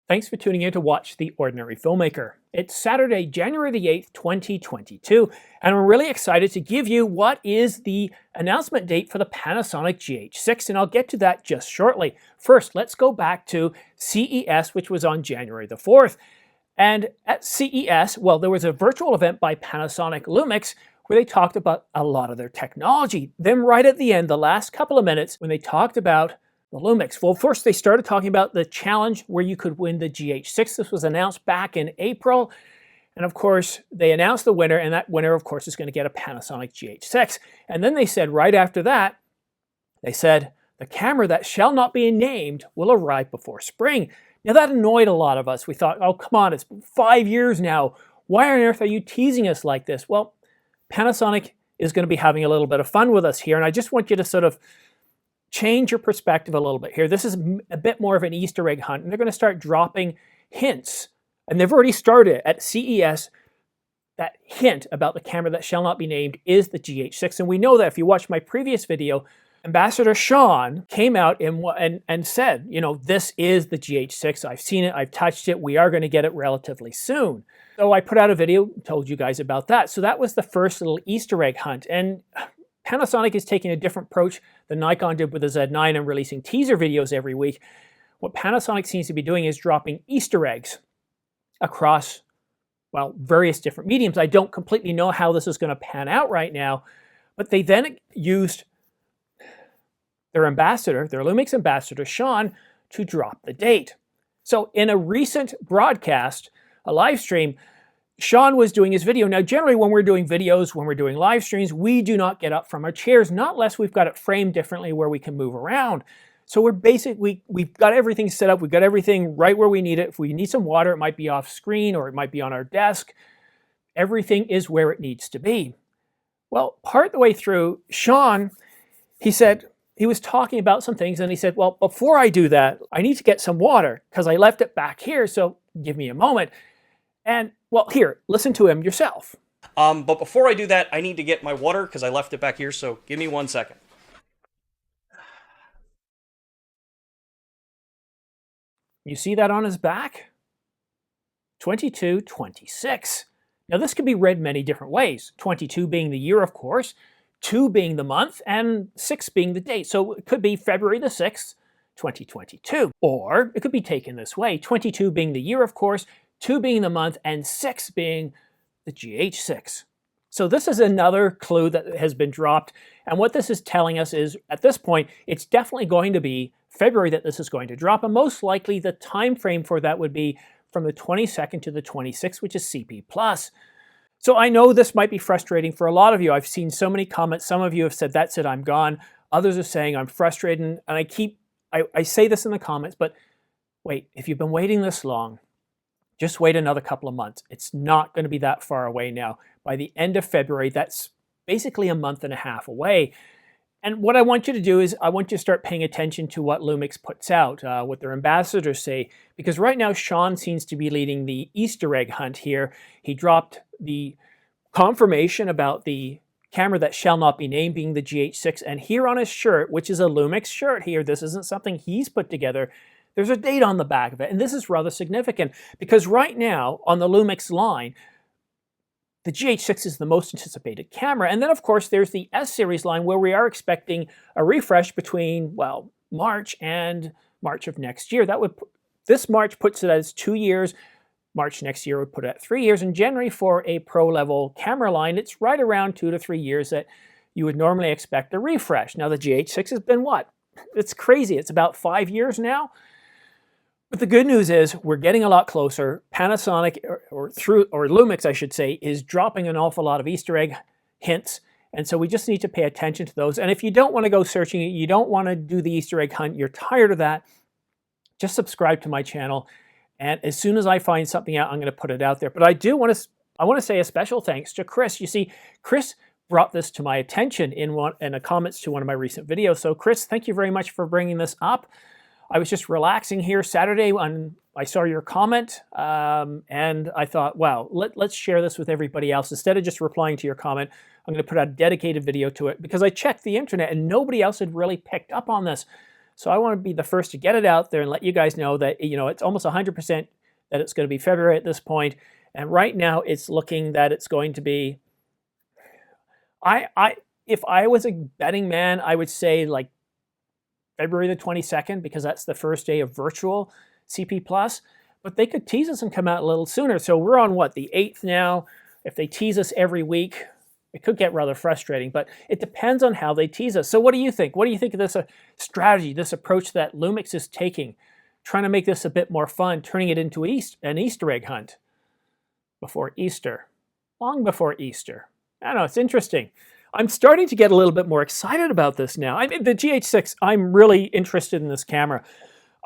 Thanks for tuning in to watch The Ordinary Filmmaker. It's Saturday, January the 8th, 2022, and I'm really excited to give you what is the announcement date for the Panasonic GH6, and I'll get to that just shortly. First, let's go back to CES, which was on January the 4th. And at CES, well, there was a virtual event by Panasonic Lumix where they talked about a lot of their technology. Then right at the end, the last couple of minutes, when they talked about the Lumix. Well, first they started talking about the challenge where you could win the GH6. This was announced back in April. And of course, they announced the winner, and that winner, of course, is going to get a Panasonic GH6. And then they said right after that, they said, the camera that shall not be named will arrive before spring. Now that annoyed a lot of us. We thought, oh, come on, it's 5 years now. Why on earth are you teasing us like this? Well, Panasonic is going to be having a little bit of fun with us here. And I just want you to sort of change your perspective a little bit here. This is a bit more of an Easter egg hunt, and they're going to start dropping hints. And they've already started at CES. That hint about the camera that shall not be named is the GH6. And we know that if you watch my previous video, Ambassador Sean came out and said, you know, this is the GH6. I've seen it. I've touched it. We are going to get it relatively soon. So I put out a video, told you guys about that. So that was the first little Easter egg hunt. And Panasonic is taking a different approach than Nikon did with the Z9 and releasing teaser videos every week. What Panasonic seems to be doing is dropping Easter eggs across, well, various different mediums. I don't completely know how this is going to pan out right now, but they then used their ambassador, their Lumix ambassador, Sean, to drop the date. So in a recent broadcast, a live stream, Sean was doing his video. Now, generally when we're doing videos, when we're doing live streams, we do not get up from our chairs, not unless we've got it framed differently where we can move around. So we've got everything set up. We've got everything right where we need it. If we need some water, it might be off screen or it might be on our desk. Everything is where it needs to be. Well, part the way through, Sean, he was talking about some things and he said, well, before I do that, I need to get some water because I left it back here. So give me a moment. And well, here, listen to him yourself. But before I do that, I need to get my water because I left it back here, so give me 1 second. You see that on his back? 22, 26. Now this can be read many different ways. 22 being the year, of course, 2 being the month, and 6 being the date. So it could be February the 6th, 2022. Or it could be taken this way, 22 being the year, of course, 2 being the month, and 6 being the GH6. So this is another clue that has been dropped. And what this is telling us is, at this point, it's definitely going to be February that this is going to drop. And most likely the time frame for that would be from the 22nd to the 26th, which is CP+. So I know this might be frustrating for a lot of you. I've seen so many comments. Some of you have said, that's it, I'm gone. Others are saying, I'm frustrated. And I say this in the comments, but wait, if you've been waiting this long, just wait another couple of months. It's not going to be that far away now. By the end of February, that's basically a month and a half away. And what I want you to do is I want you to start paying attention to what Lumix puts out, what their ambassadors say, because right now Sean seems to be leading the Easter egg hunt here. He dropped the confirmation about the camera that shall not be named being the GH6, and here on his shirt, which is a Lumix shirt here, this isn't something he's put together, there's a date on the back of it, and this is rather significant because right now on the Lumix line, the GH6 is the most anticipated camera. And then of course there's the S-series line where we are expecting a refresh between, well, March and March of next year. This March puts it as 2 years. March next year would put it at 3 years. And generally for a pro level camera line, it's right around 2 to 3 years that you would normally expect a refresh. Now the GH6 has been what? It's crazy. It's about 5 years now. But the good news is we're getting a lot closer. Panasonic, or Lumix, I should say, is dropping an awful lot of Easter egg hints. And so we just need to pay attention to those. And if you don't want to go searching it, you don't want to do the Easter egg hunt, you're tired of that, just subscribe to my channel. And as soon as I find something out, I'm going to put it out there. But I want to say a special thanks to Chris. You see, Chris brought this to my attention in the comments to one of my recent videos. So Chris, thank you very much for bringing this up. I was just relaxing here Saturday when I saw your comment, and I thought, wow, let's share this with everybody else. Instead of just replying to your comment, I'm going to put out a dedicated video to it because I checked the internet and nobody else had really picked up on this. So I want to be the first to get it out there and let you guys know that, you know, it's almost 100% that it's going to be February at this point. And right now it's looking that it's going to be, if I was a betting man, I would say like February the 22nd, because that's the first day of virtual CP+. But they could tease us and come out a little sooner. So we're on what, the 8th now? If they tease us every week, it could get rather frustrating, but it depends on how they tease us. So what do you think? What do you think of this strategy, this approach that Lumix is taking, trying to make this a bit more fun, turning it into an Easter egg hunt before Easter, long before Easter? I don't know, it's interesting. I'm starting to get a little bit more excited about this now. I mean, the GH6, I'm really interested in this camera.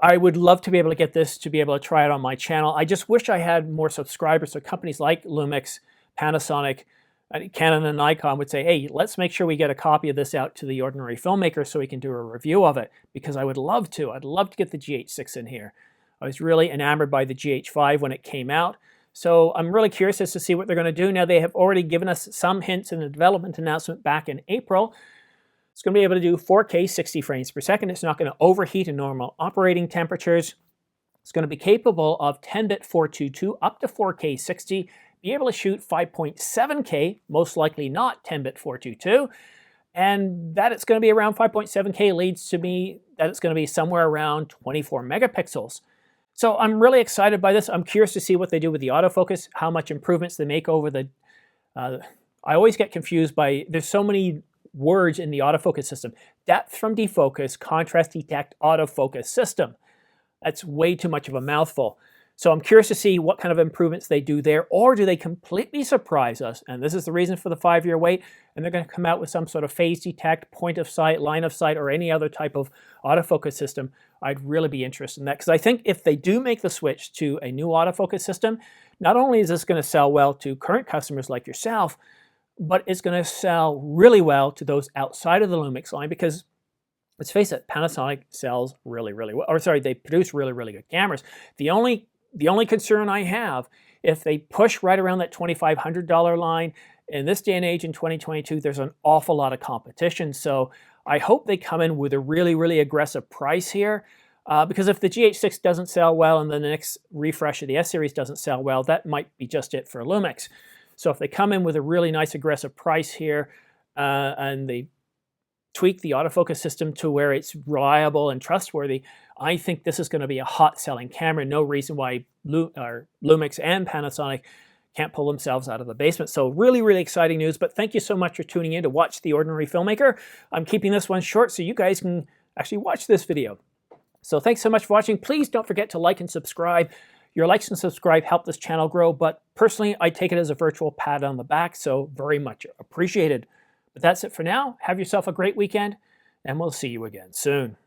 I would love to be able to get this, to be able to try it on my channel. I just wish I had more subscribers, so companies like Lumix, Panasonic, Canon and Nikon would say, hey, let's make sure we get a copy of this out to the ordinary filmmaker so we can do a review of it, because I would love to. I'd love to get the GH6 in here. I was really enamored by the GH5 when it came out, so I'm really curious as to see what they're going to do. Now, they have already given us some hints in a development announcement back in April. It's going to be able to do 4K 60 frames per second. It's not going to overheat in normal operating temperatures. It's going to be capable of 10-bit 422 up to 4K 60, be able to shoot 5.7K, most likely not 10-bit 422, and that it's going to be around 5.7K leads to me that it's going to be somewhere around 24 megapixels. So I'm really excited by this. I'm curious to see what they do with the autofocus, how much improvements they make over the... I always get confused by, there's so many words in the autofocus system. Depth from defocus, contrast detect, autofocus system. That's way too much of a mouthful. So I'm curious to see what kind of improvements they do there, or do they completely surprise us? And this is the reason for the 5-year wait, and they're going to come out with some sort of phase detect, point of sight, line of sight, or any other type of autofocus system. I'd really be interested in that, because I think if they do make the switch to a new autofocus system, not only is this going to sell well to current customers like yourself, but it's going to sell really well to those outside of the Lumix line, because let's face it, Panasonic sells really, really well. Or sorry, they produce really, really good cameras. The only concern I have, if they push right around that $2,500 line, in this day and age in 2022, there's an awful lot of competition. So I hope they come in with a really, really aggressive price here. Because if the GH6 doesn't sell well and then the next refresh of the S-Series doesn't sell well, that might be just it for Lumix. So if they come in with a really nice aggressive price here, and they tweak the autofocus system to where it's reliable and trustworthy, I think this is going to be a hot selling camera. No reason why Lumix and Panasonic can't pull themselves out of the basement. So really, really exciting news. But thank you so much for tuning in to watch The Ordinary Filmmaker. I'm keeping this one short so you guys can actually watch this video. So thanks so much for watching. Please don't forget to like and subscribe. Your likes and subscribe help this channel grow, but personally, I take it as a virtual pat on the back, so very much appreciated. But that's it for now. Have yourself a great weekend, and we'll see you again soon.